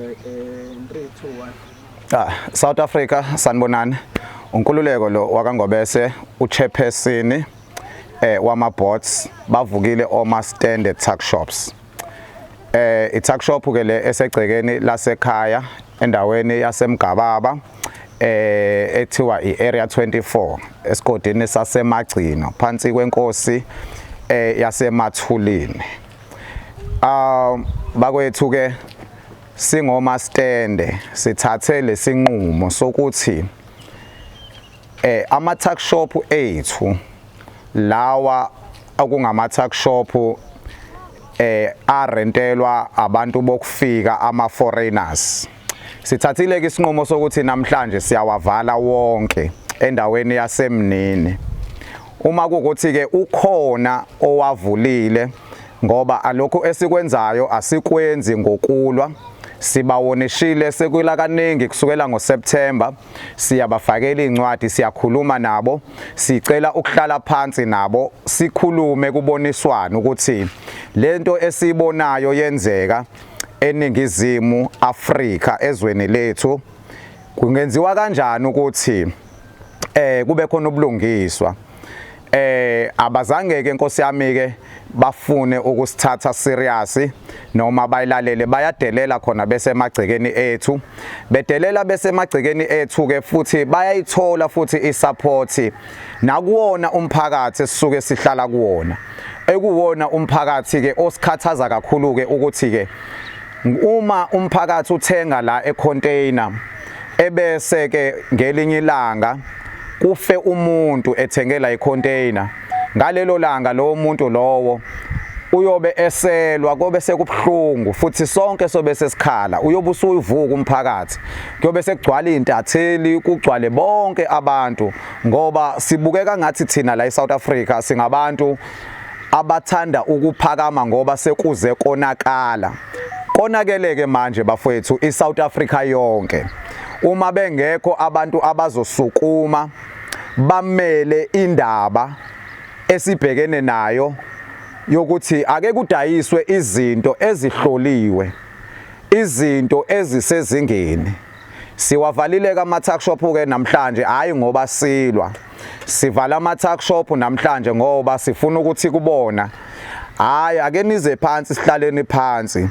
3, 2, 1. South Africa sanibonani uNkululeko lo wakangobese uchairperson wama boards bavukile oma standard tuck shops. I-tuck shop ke le esegcekeni lasekhaya endaweni yaseMgababa ethiwa iArea 24 esigodini saseMagcino phansi kwenkosi yasemathulini. Bakwethu ke singoma stande sithathe lesinqumo sokuthi ama tuck shop ethu lawa okungama tuck shop arentelwa abantu bokufika ama foreigners. Sithathile ke isinqumo sokuthi namhlanje siyawavala wonke endaweni yaseMnini. Uma kukuthi ke ukhona owavulile ngoba alokho esikwenzayo asikwenzi ngokulwa, sibawonishile sekuyila kaningi kusukela ngoSeptember, siyabafakela incwadi, siyakhuluma nabo, sicela ukuhlala phansi nabo, sikhulume kuboniswana ukuthi lento esibonayo yenzeka eningizimu Afrika ezweni lethu kungenziwa kanjani ukuthi kube khona ubulungiswa. Abazange ke Nkosi yami ke bafune ukusithatha serious noma bayilalele, bayadelela khona bese emagcekeni ethu, bedelela bese emagcekeni ethu ke futhi bayayithola futhi isupport nakuwona umphakathi sisuke sihlala kuwona, ekuwona umphakathi ke osikhathaza kakhulu ke ukuthi ke uma umphakathi uthenga la econtainer ebese ke ngelinye ilanga kufe umuntu ethengela icontainer, ngalelo langa lo muntu lowo uyobe eselwa kobe sekubhlungu futhi sonke sobe sesikhala, uyobe usuyivuka umphakathi, kuyobe sekugcwala intatheli, kugcwale bonke abantu ngoba sibukeka ngathi thina la eSouth Africa singabantu abathanda ukuphakama ngoba sekuze konakala. Konakeleke manje bafowethu iSouth Africa yonke. Uma bengekho abantu abazosukuma bamele indaba esibhekene nayo yokuthi ake kudayiswe izinto ezihloliwe, izinto ezisezingeni. Siwavalile ka ama-tuck shop ke namhlanje hayi ngoba silwa, sivala ama-tuck shop namhlanje ngoba sifuna ukuthi kubona hayi ake nize phansi sihlaleni phansi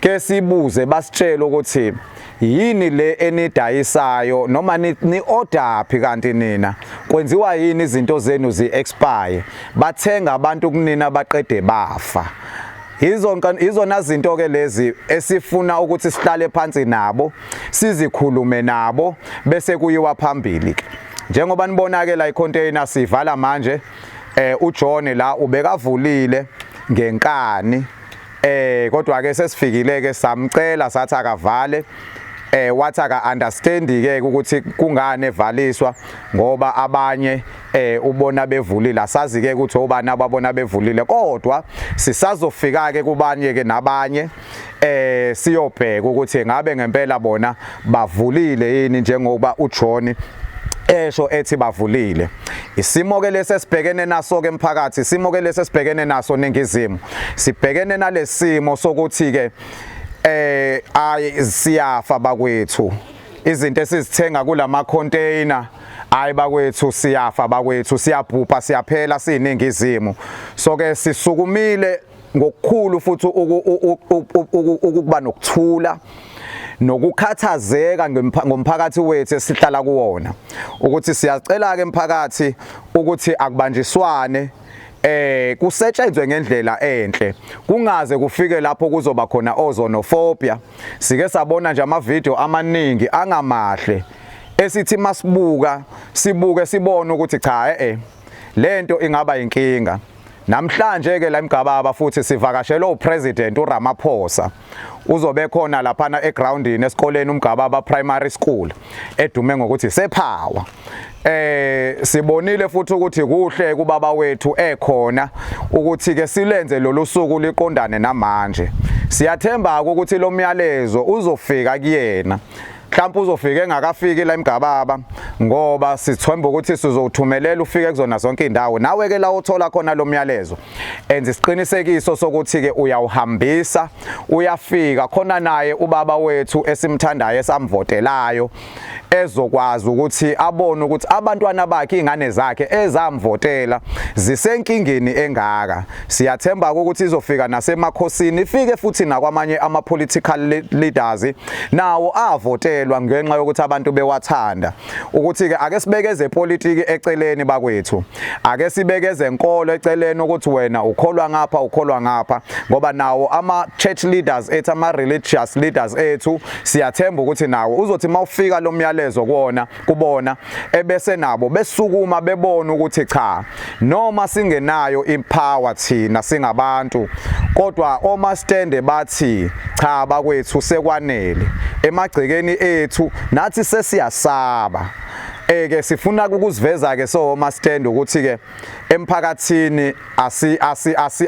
ke sibuze basitshela ukuthi yini le enidayisayo noma ni order phi kanti nina kwenziwa yini izinto zenu zi-expire, bathenga abantu kunina baqede bafa. Izona zinto ke lezi esifuna ukuthi sihlale phansi nabo sizikhulume nabo bese kuyiwa phambili. Njengoba nibona ke la icontainer sivala manje, uJohn la ubekavulile ngenkani, kodwa ke sesifikile ke samcela sathi akavale, wathi aka understand ke ukuthi kungane evaliswa ngoba abanye ubona bevulile, asazi ke ukuthi obani ababona bevulile, kodwa sisazofika ke kubanye ke nabanye siyobheka ukuthi ngabe ngempela bona bavulile yini njengoba uJohn esho ethi bavulile. Isimo ke lesesibhekene naso ke emphakathi, isimo ke lesesibhekene naso ningizimu, sibhekene nalesimo sokuthi ke siyafa bakwethu, izinto esizithenga kulama container hayi bakwethu siyafa bakwethu, siyabhubha siyaphela siningizimu. So ke sisukumile ngokukhulu futhi ukuba nokuthula nokukhathazeka ngomphakathi wethu esihlala kuwona, ukuthi siyacela ke emphakathi ukuthi akubanjiswane, kusetshenzwe ngendlela enhle, kungaze kufike lapho kuzoba khona ozonophobia. Sike sabona nje ama-video amaningi angamahle esithi masibuka sibuke sibone ukuthi cha lento ingaba inkinga. Namhlanje ke la eMgababa futhi sivakashela uPresident uRamaphosa, uzobe khona lapha egroundini esikoleni uMgababa Primary School edume ngokuthi sephawa. Sibonile futhi ukuthi kuhle kubaba wethu ekhona ukuthi ke silenze lolu suku liqondane namanje. Siyathemba ukuthi lo myalezo uzofika kuyena mhlawumbe uzofika engakafiki la eMgababa ngoba sithemba ukuthi sizothumelela ufike kuzona zonke indawo. Nawe ke la uthola khona lo myalezo enza isiqinisekiso sokuthi ke uyawuhambisa uyafika khona naye ubaba wethu esimthandayo esamvotelayo ezokwazi ukuthi abone ukuthi abantwana bakhe ingane zakhe ezamvotela zisenkingeni engaka. Siyathemba ukuthi izofika nasemakhosini ifike futhi nakwamanye ama political leaders nawo avotelwa ngenxa yokuthi abantu bewathanda ukuthi ke ake sibekeze politiki eceleni bakwethu, ake sibekeze enkolo eceleni ukuthi wena ukholwa ngapha ngoba nawo ama church leaders ethu ama religious leaders ethu siyathemba ukuthi nawo uzothi mawufika lo myalezo kubona ebese nabo besukuma bebona ukuthi cha noma singenayo impower thina singabantu kodwa oma stand bathi cha bakwethu sekwanele emagcekeni ethu nathi sesiyasaba. Ke sifuna ukuziveza ke so ma stand ukuthi ke emphakathini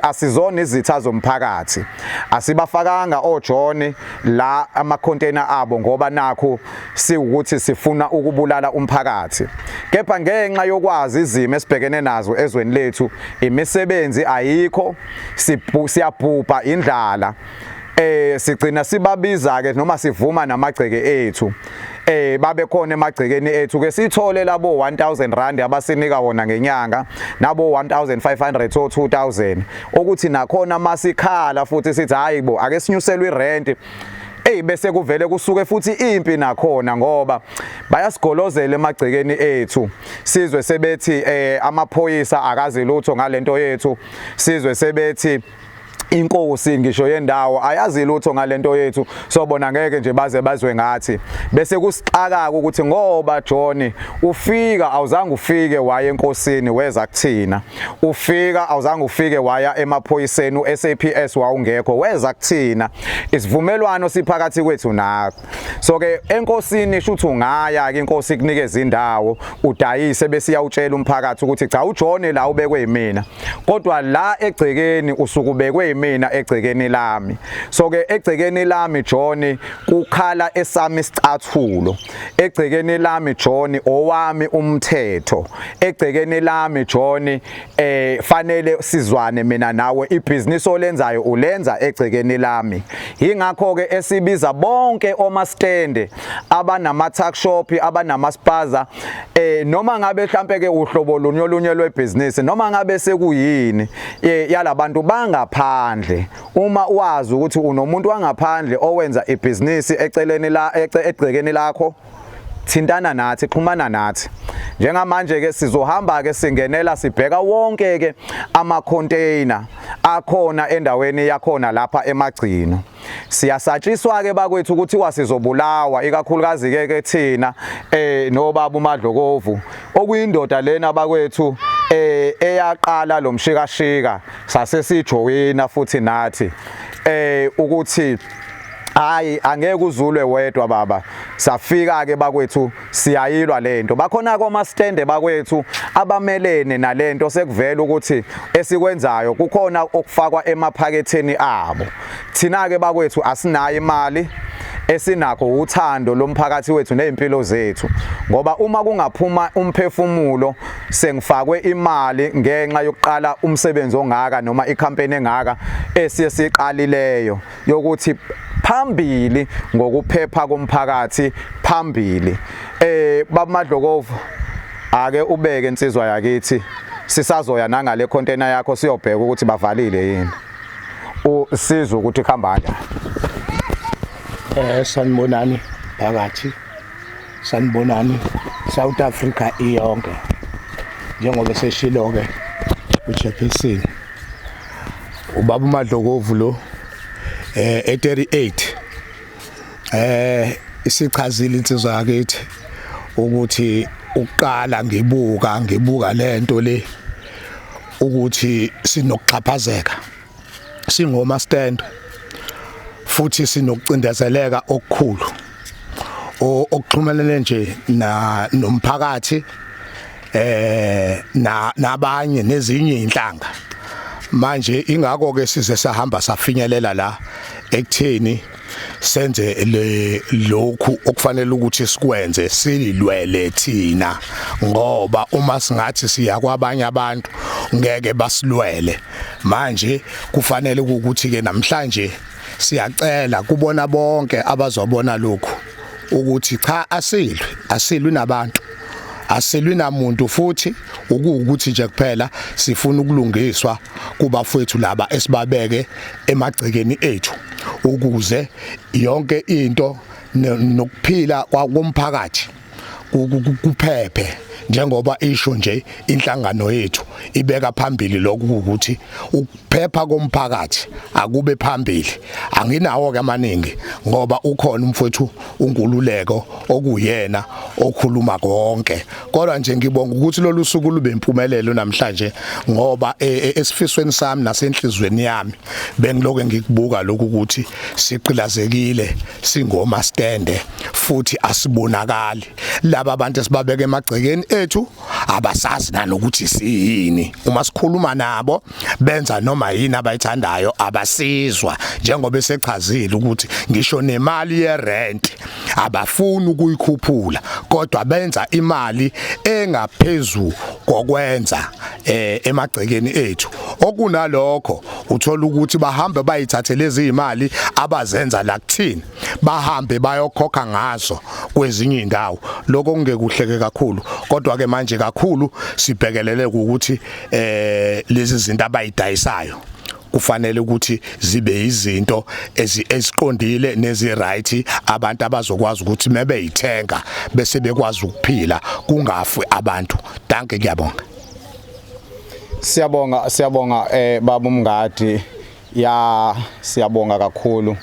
asizona izitha zomphakathi, asibafakanga oJohn la ama container abo ngoba nakho siwukuthi sifuna ukubulala umphakathi, kepha ngenxa yokwazi izimo esibhekene nazo ezweni lethu, imisebenzi ayikho, siyabhubha indlala, sigcina sibabiza ke noma sivuma namagceke ethu babe khona emagcekeni ethu ke sithole labo 1000 rand abasinika wona ngenyanga nabo 1500 or 2000 ukuthi nakhona masikhala futhi sithi hayibo ake sinyuselwe irent bese kuvele kusuke futhi impi nakhona ngoba bayasigolozela emagcekeni ethu, sizwe sebethi amaphoyisa akazi lutho ngalento yethu, sizwe sebethi inkosi ngisho yendawo ayazi lutho ngalento yethu, sobona ngeke nje baze bazwe ngathi bese kusixaka ukuthi ngoba John ufika awuzange ufike waya enkosini weza kuthina, ufika awuzange ufike waya emaphoyiseni uSAPS wawungekho weza kuthina, isivumelwano siphakathi kwethu nawe. So ke enkosini shuthi ungaya ke inkosi kunikeza indawo udayise bese iyawutshela umphakathi ukuthi cha uJohn la ubekwe yimina kodwa la egcekeni usukubekwe mina egcekeni lami. So ke egcekeni lami John kukhala esami isicathulo, egcekeni lami John owami umthetho, egcekeni lami John fanele sizwane mina nawe, ibhizinisi olenzayo ulenza egcekeni lami. Ingakho ke esibiza bonke oma stand abanama tuck shop abanama spaza noma ngabe mhlambe ke uhlobo lunye lwebhizinisi noma ngabe sekuyini yalabantu bangaphandle, uma wazi ukuthi unomuntu wangaphandle owenza ibhizinisi eceleni la egcekeni lakho, thintana nathi, xhumana nathi. Njengamanje ke sizohamba ke singenela sibheka wonke ke ama container akhona endaweni yakhona lapha emagcino. Siyasatshiswa ke bakwethu ukuthi wasizobulawa ikakhulukazi ke thina nobaba uMadlokovu okuyindoda lena bakwethu eyaqala lo mshikashika sasesijoyina futhi nathi ukuthi hayi angeke uzulwe wedwa baba, safika ke bakwethu siyayilwa lento. Bakhona koma stand bakwethu abamelene nalento sekuvela ukuthi esikwenzayo kukhona okufakwa emaphaketheni abo. Thina ke bakwethu asinayo imali, esinakho uthando lomphakathi wethu nezimpilo zethu, ngoba uma kungaphuma umphefumulo sengifakwe imali ngenxa yokuqala umsebenzi ongaka noma ikhampeni engaka esiyesiqalileyo yokuthi phambili ngokuphepha komphakathi phambili. Baba Madlokovu ake ubeke insizwa yakithi sisazoya nangale container yakho siyobheka ukuthi bavalile yini, usizwe ukuthi khamba kanjani. Sanibonani phakathi, sanibonani South Africa iyonke, njengoba seshilo ke uJefferson ubaba uMadlokovu lo 38 isichazile insizwa yakithi ukuthi uqala ngibuka lento le ukuthi sinokuxhaphazeka singoma stand futhi sinokucindezeleka okukhulu okuxhumelene nje nomphakathi nabanye nezinye inhlanga. Manje ingakho ke size sahamba safinyelela la ekutheni senze lokhu okufanele ukuthi sikwenze sililwele thina ngoba uma singathi siya kwabanye abantu ngeke basilwele manje kufanele ukuthi ke namhlanje siyacela kubona bonke abazobona lokhu ukuthi cha asilwi nabantu asilwi namuntu futhi ukuthi nje kuphela sifuna ukulungiswa kubafowethu laba esibabeke emagcekeni ethu ukuze yonke into nokuphila komphakathi kuphephe njengoba isho nje inhlangano yethu ibeka phambili lokhu ukuthi ukuphepha komphakathi akube phambili anginawo ke amaningi ngoba ukhona umfowethu uNkululeko okuyena okhuluma konke kodwa nje ngibonga ukuthi lolu suku lube impumelelo namhlanje ngoba esifisweni sami nasenhlizweni yami bengiloke ngikubuka lokhu ukuthi siqilazekile singoma stande futhi asibonakali laba abantu esibabeka emagcekeni ethu abasazi nanokuthi siyini uma sikhuluma nabo benza noma yini abayithandayo abasizwa njengoba esechazile ukuthi ngisho nemali yerent abafuni ukuyikhuphula kodwa benza imali engaphezulu kokwenza emagcekeni ethu okunalokho uthola ukuthi bahambe bayithathe lezi imali abazenza la kuthini bahambe bayokhokha ngazo kwezinye indawo lokho kungekuhleke kakhulu kodwa ke manje kakhulu sibhekelele ukuthi lezi zinto abayidayisayo kufanele ukuthi zibe izinto eziqondile neziright abantu abazokwazi ukuthi mebeyithenga bese bekwazi ukuphila kungafi abantu danke ngiyabonga siyabonga baba uMngadi ya siyabonga kakhulu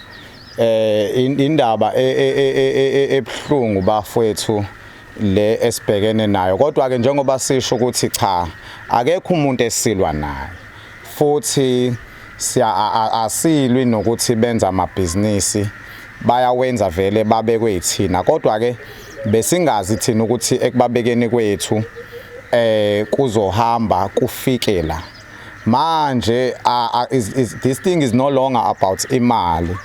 indaba ebhlungu bafowethu le esibhekene nayo kodwa ke njengoba sisho ukuthi cha akekho umuntu esilwa naye futhi asilwi nokuthi benza amabhizinisi bayawenza vele babekwe yithina kodwa ke besingazi thina ukuthi ekubabekeni kwethu kuzohamba kufike la manje this thing is no longer about imali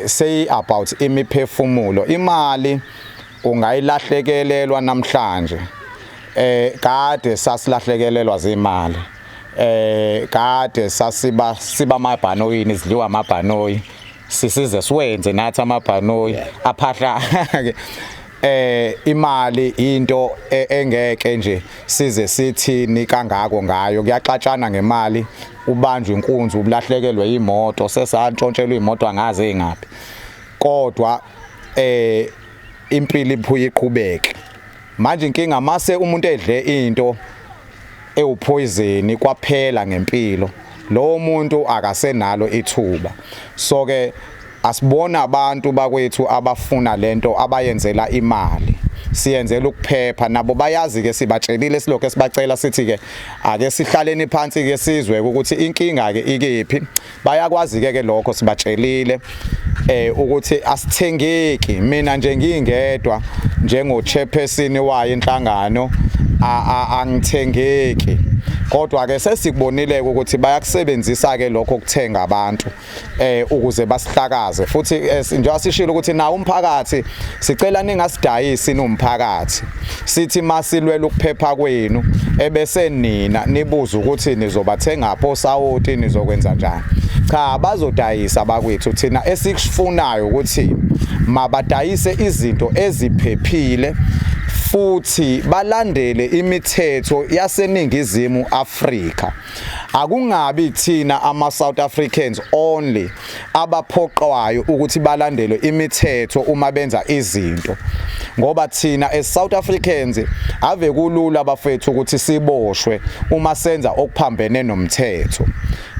say about imiphefumulo imali ungayilahlekelelwa namhlanje kade sasilahlekelelwa zimali kade siba amabhanoyini sidliwa amabhanoyi sisize siwenze nathi amabhanoyi aphahla imali into engeke nje size sithini kangako ngayo kuyaxatshana ngemali ubanjwe inkunzi ubulahlekelwe imoto sesantshontshelwe imoto angaze engaphi kodwa impilo iphuye iqhubeke manje inkinga mase umuntu edle into ewupoison kwaphela ngempilo lo muntu akasenalo ithuba so ke asibona abantu bakwethu abafuna lento abayenzela imali siyenzela ukuphepha nabo bayazi ke sibatshelile silokho esibacela sithi ke ake sihlaleni phansi ke sizwe ukuthi inkinga ke ikephi bayakwazi ke lokho sibatshelile ukuthi asithengeki mina nje ngingedwa njengo chairperson wayo inhlangano angithengeki kodwa ke sesikubonile ukuthi bayakusebenzisa ke lokho ukuthenga abantu ukuze basihlakaze futhi njengoba sishilo ukuthi nawo umphakathi sicela ningasidayisi uMphakathi sithi masilwela ukuphepha kwenu ebese nina nibuza ukuthi nizobathenga pho sawoti nizokwenza njani cha bazodayisa bakwethu thina esikufunayo ukuthi mabadayise izinto eziphephile futhi balandele imithetho yaseNingizimu Afrika akungabi thina ama South Africans only abaphoqwayo ukuthi balandele imithetho uma benza izinto ngoba thina as South Africans ave kulula bafethu ukuthi siboshwe uma senza okuphambene nomthetho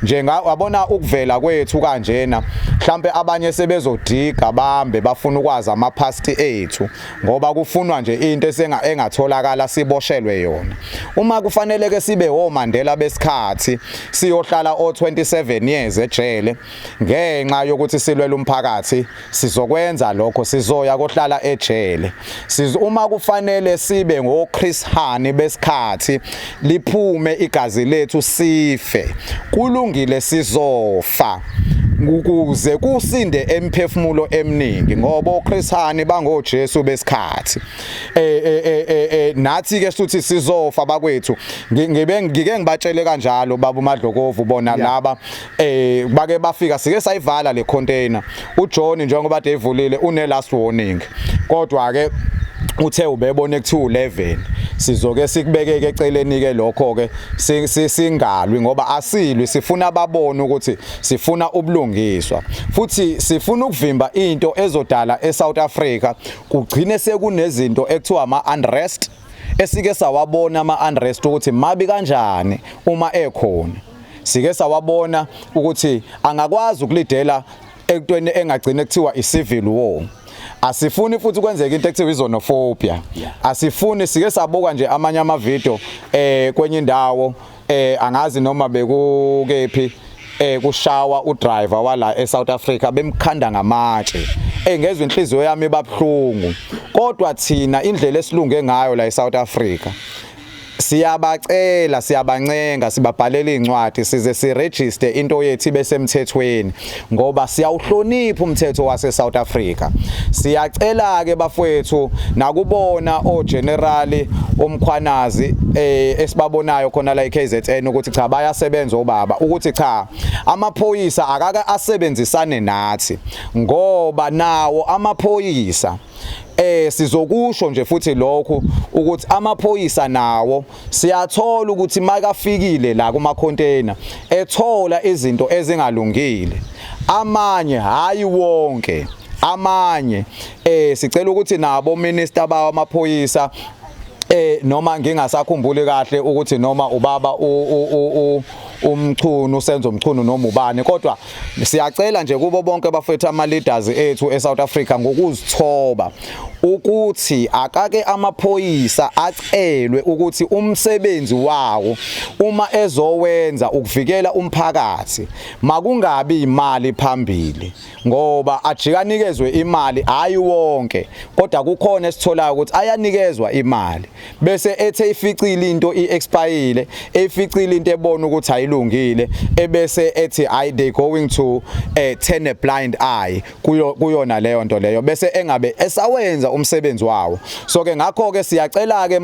njengabona ukuvela kwethu kanjena mhlambe abanye sebezodiga bambe bafuna ukwazi amaphasti ethu ngoba kufunwa nje into engatholakala siboshelwe yona uma kufanele ke sibe oMandela besikhathi siyohlala o27 years ejele ngenxa yokuthi silwela umphakathi sizokwenza lokho sizoya kohlala ejele uma kufanele sibe ngoChris Hani besikhathi liphume igazi lethu sife kulungile sizofa ukuze kusinde emphefumulo eminingi ngoba oChris Hani bangoJesu besikhathi nathi ke futhi sizofa bakwethu ngike ngibatshele kanjalo baba uMadlokovu bona laba bake bafika sike sayivala le container uJohn njengoba ade evulile une last warning kodwa ke uthe ubebona ekuthiwa 11 sizoke sikubekeke eceleni ke lokho ke singalwi ngoba asilwi sifuna ababone ukuthi sifuna ubulungiswa futhi sifuna ukuvimba into ezodala eSouth Africa kugcine sekunezinto ekuthiwa ama-unrest esike sawabona ama-unrest ukuthi mabi kanjani uma ekhona sike sawabona ukuthi angakwazi ukulidela ekutweni engagcine kuthiwa i-civil war. Asifuni futhi kwenzeka into ekuthiwa izonophobia. Asifuni sike sabuka nje amanye amavideo kwenye indawo angazi noma bekukephi kushawa udriver wala eSouth Africa bemkhanda ngamatshe ngezwe inhliziyo yami babhlungu kodwa thina indlela esilunge ngayo la eSouth Africa siyabacela siyabancenga sibabhalela incwadi size siregister into yethu ibesemthethweni ngoba siyawuhlonipha umthetho wase South Africa. Siyacela ke bafowethu nakubona ogenerali omkhwanazi esibabonayo khona la eKZN ukuthi cha bayasebenza obaba ukuthi cha amaphoyisa akaka asebenzisane nathi ngoba nawo amaphoyisa sizokusho nje futhi lokho ukuthi amaphoyisa nawo siyathola ukuthi makafikile la kuma container ethola izinto ezingalungile amanye hayi wonke amanye sicela ukuthi nabo minister bawo amaphoyisa noma ngingasakhumbuli kahle ukuthi noma ubaba umchunu usenzo umchunu noma ubani kodwa siyacela nje kubo bonke abafethu ama leaders ethu eSouth Africa ngokuzithoba ukuthi akake amaphoyisa acelwe ukuthi umsebenzi wawo uma ezowenza ukuvikela umphakathi makungabi imali phambili ngoba ajikanikezwe imali hayi wonke kodwa kukhona esitholayo ukuthi ayanikezwa imali bese ethe ificile into iexpire eficile into ebona ukuthi ayilungile ebese ethi they going to turn a blind eye kuyona leyo nto leyo bese engabe esawenza umsebenzi wawo. So ke ngakho ke siyacela ke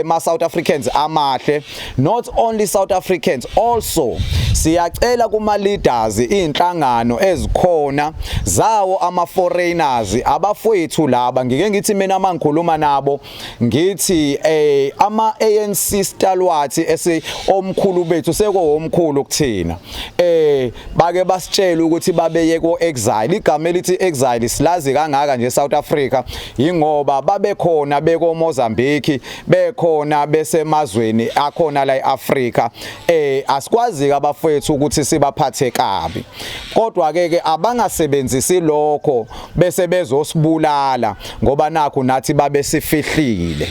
ma South Africans amahle, not only South Africans, also siyacela kuma leaders inhlangano ezikhona zawo ama foreigners abafowethu laba ngike ngithi mina mangikhuluma nabo ngithi ama ANC stalwarts omkhulu bethu seko omkhulu kuthina bake basitshela ukuthi babeye ko exile. Igama elithi exile silazi kangaka nje South Africa ingoba babe khona beko Mozambique bekhona besemazweni akhona la eAfrica asikwazi abafowethu ukuthi sibaphathe kabi kodwa ke abangasebenzisi lokho bese bezosibulala ngoba nakho nathi babe sifihlile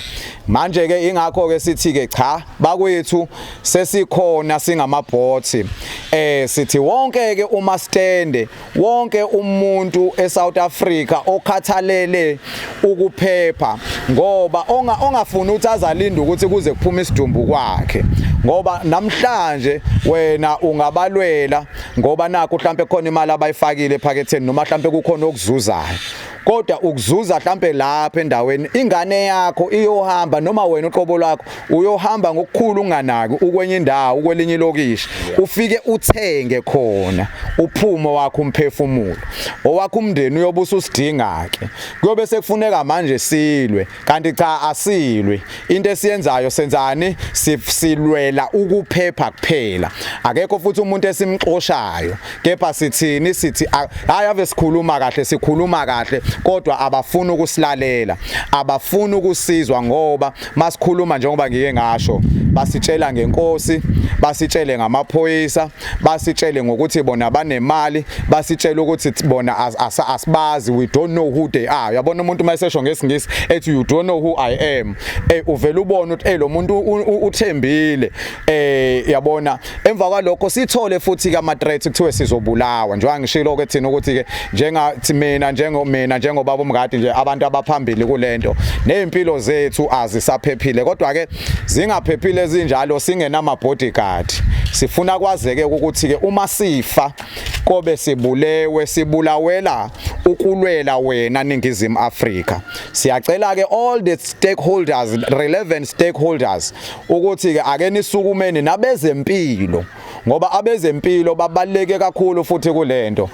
manje ke ingakho ke sithi ke cha bakwethu sesikhona singamabhothi sithi wonke ke uma stande wonke umuntu eSouth Africa okhathalele ukuphepha ngoba ongafuna ukuthi azalinda ukuthi kuze kuphume isidumbu kwakhe ngoba namhlanje wena ungabalwela ngoba nakho mhlambe khona imali abayifakile ephaketheni noma mhlambe kukhona okuzuzayo kodwa ukuzuza mhlambe lapha endaweni ingane yakho iyohamba noma wena uqobo lwakho uyohamba ngokukhulu unganaki ukwenye indawo ukwelinye lokishi ufike uthenge khona uphumo wakho umphefumulo owakho umndeni uyobusa usidinga ke kuyobe sekufuneka manje silwe kanti cha asilwe into esiyenzayo senzani silwela ukuphepha kuphela akekho futhi umuntu esimxoshayo kepha sithini sithi hayi ave sikhuluma kahle kodwa abafuna ukusilalela abafuna ukusizwa ngoba masikhuluma njengoba ngike ngasho basitshela ngenkosi basitshele ngamaphoyisa basitshele ngokuthi bona banemali basitshela ukuthi bona asibazi we don't know who they are. Uyabona umuntu mayesesho ngesingisi ethi you don't know who I am uvela ubona ukuthi lo muntu uthembile yabona emva kwalokho sithole futhi ka threat kuthiwe sizobulawa njengoba ngishilo ke thina ukuthi ke njengathi mina njengobaba uMngadi nje abantu abaphambili kulento nezimpilo zethu azisaphephile kodwa ke zingaphephile zinjalo singenama bodyguard sifuna kwazeke ukuthi ke uma sifa kobe sibulawela ukulwela wena Ningizimu Afrika. Siyacela ke all the stakeholders, relevant stakeholders ukuthi ke ake nisukumeni nabezempilo ngoba abezempilo babaleke kakhulu futhi kulento.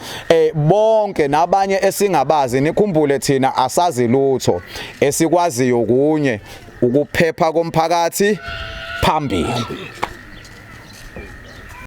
Bonke nabanye esingabazi nikhumbule thina asazi lutho, esikwaziyo kunye ukuphepha komphakathi phambili.